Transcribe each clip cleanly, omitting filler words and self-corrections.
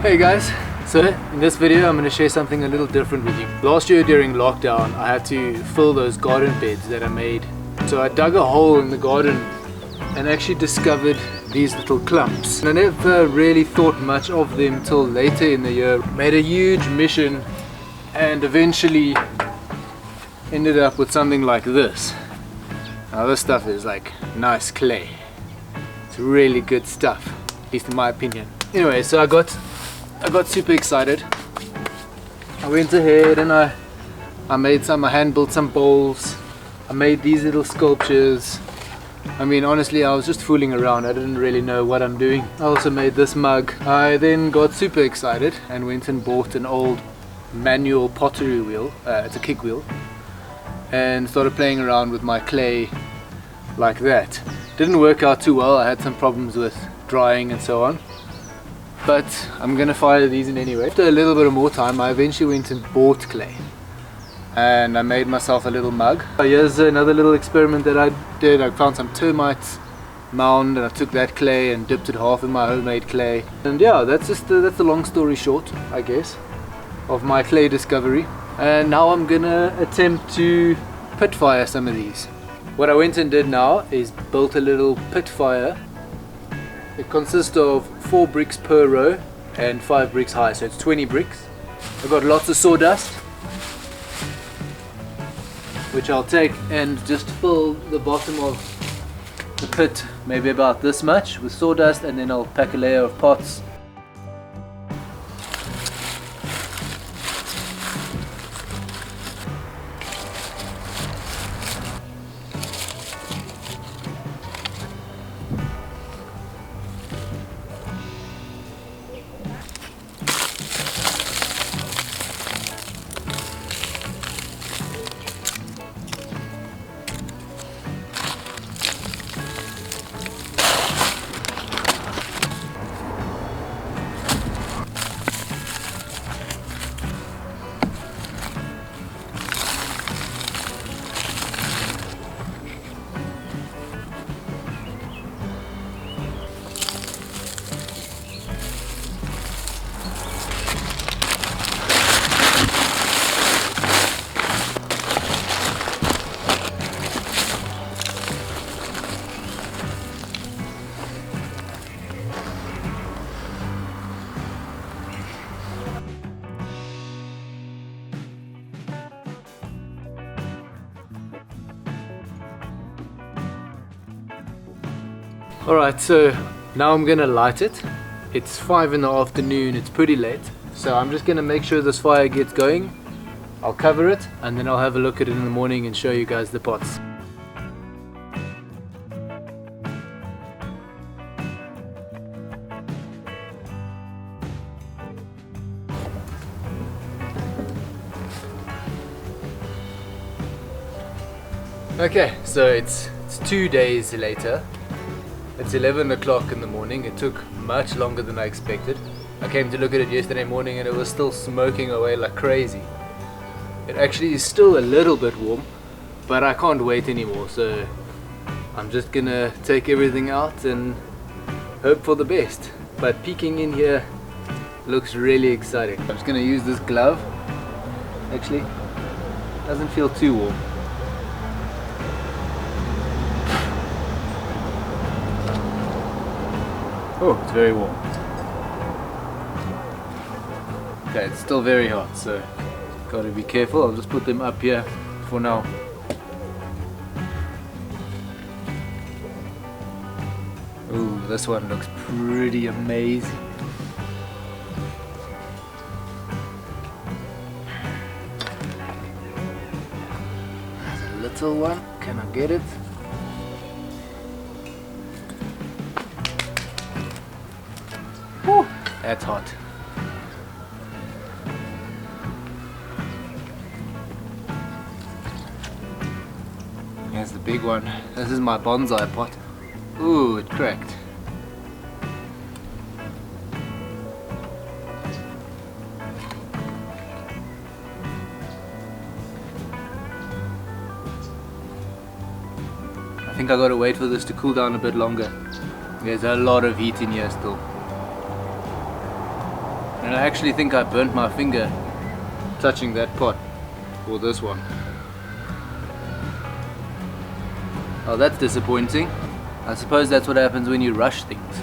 Hey guys, so in this video I'm going to share something a little different with you. Last year during lockdown I had to fill those garden beds that I made. So I dug a hole in the garden and actually discovered these little clumps. And I never really thought much of them till later in the year. Made a huge mission and eventually ended up with something like this. Now this stuff is like nice clay. It's really good stuff, at least in my opinion. Anyway, so I got super excited. I went ahead and I hand built some bowls. I made these little sculptures. I mean, honestly, I was just fooling around. I didn't really know what I'm doing. I also made this mug. I then got super excited and went and bought an old manual pottery wheel. It's a kick wheel. And started playing around with my clay like that. Didn't work out too well. I had some problems with drying and so on. But I'm gonna fire these in anyway. After a little bit of more time, I eventually went and bought clay. And I made myself a little mug. Here's another little experiment that I did. I found some termite mound and I took that clay and dipped it half in my homemade clay. And yeah, that's the long story short, I guess, of my clay discovery. And now I'm gonna attempt to pit fire some of these. What I went and did now is built a little pit fire. It consists of 4 bricks per row and 5 bricks high, so it's 20 bricks. I've got lots of sawdust, which I'll take and just fill the bottom of the pit, maybe about this much, with sawdust, and then I'll pack a layer of pots. Alright, so now I'm gonna light it. It's 5 in the afternoon, it's pretty late. So I'm just gonna make sure this fire gets going. I'll cover it and then I'll have a look at it in the morning and show you guys the pots. Okay, so it's 2 days later. It's 11 o'clock in the morning. It took much longer than I expected. I came to look at it yesterday morning and it was still smoking away like crazy. It actually is still a little bit warm, but I can't wait anymore, so I'm just gonna take everything out and hope for the best. But peeking in here looks really exciting. I'm just gonna use this glove. Actually, doesn't feel too warm. Oh, it's very warm. Okay, it's still very hot, so gotta be careful. I'll just put them up here for now. Ooh, this one looks pretty amazing. There's a little one. Can I get it? That's hot. Here's the big one. This is my bonsai pot. Ooh, it cracked. I think I gotta wait for this to cool down a bit longer. There's a lot of heat in here still. And I actually think I burnt my finger touching that pot, or this one. Oh, that's disappointing. I suppose that's what happens when you rush things.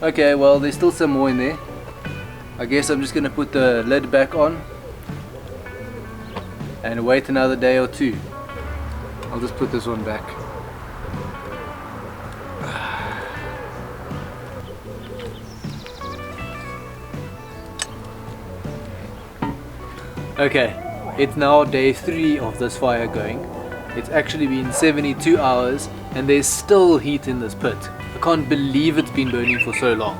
Okay, well, there's still some more in there. I guess I'm just gonna put the lid back on and wait another day or two. I'll just put this one back. Okay, it's now day 3 of this fire going. It's actually been 72 hours and there's still heat in this pit. I can't believe it's been burning for so long.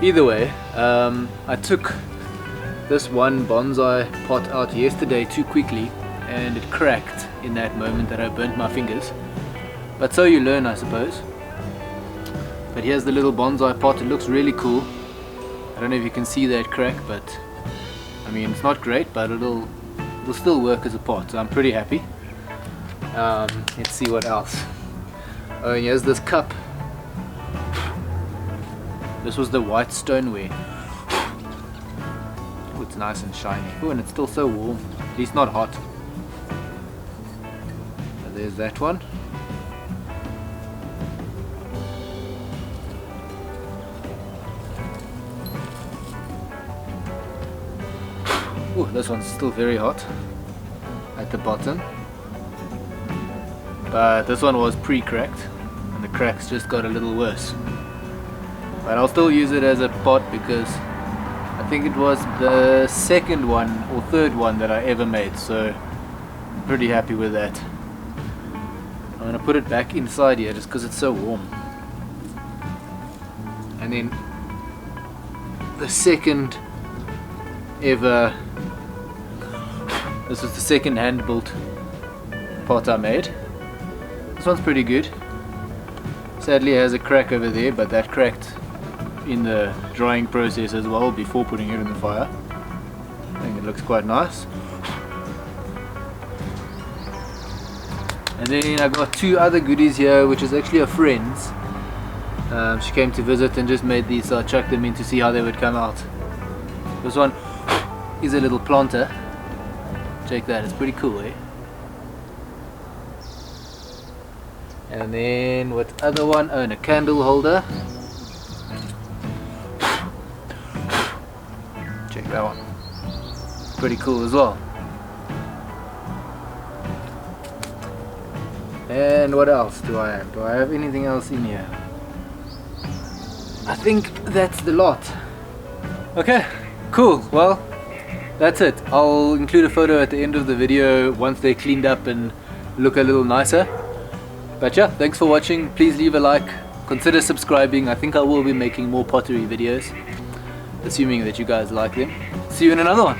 Either way, I took this one bonsai pot out yesterday too quickly and it cracked in that moment that I burnt my fingers. But so you learn, I suppose. But here's the little bonsai pot. It looks really cool. I don't know if you can see that crack, but I mean, it's not great, but it'll still work as a pot, so I'm pretty happy. Let's see what else. Oh, and here's this cup. This was the white stoneware. Oh, it's nice and shiny. Oh, and it's still so warm. At least not hot. So there's that one. Oh, this one's still very hot at the bottom. But this one was pre-cracked and the cracks just got a little worse. But I'll still use it as a pot because I think it was the second one or third one that I ever made, so I'm pretty happy with that. I'm going to put it back inside here just because it's so warm. And then the second ever, this was the second hand built pot I made. This one's pretty good. Sadly it has a crack over there, but that cracked in the drying process as well before putting it in the fire. I think it looks quite nice. And then I got 2 other goodies here, which is actually a friend's. She came to visit and just made these, so I chucked them in to see how they would come out. This one is a little planter. Check that, it's pretty cool, eh? And then what other one? Oh, and a candle holder. Check that one. Pretty cool as well. And what else do I have? Do I have anything else in here? I think that's the lot. Okay, cool. Well, that's it. I'll include a photo at the end of the video once they're cleaned up and look a little nicer. But yeah, thanks for watching. Please leave a like, consider subscribing. I think I will be making more pottery videos, assuming that you guys like them. See you in another one.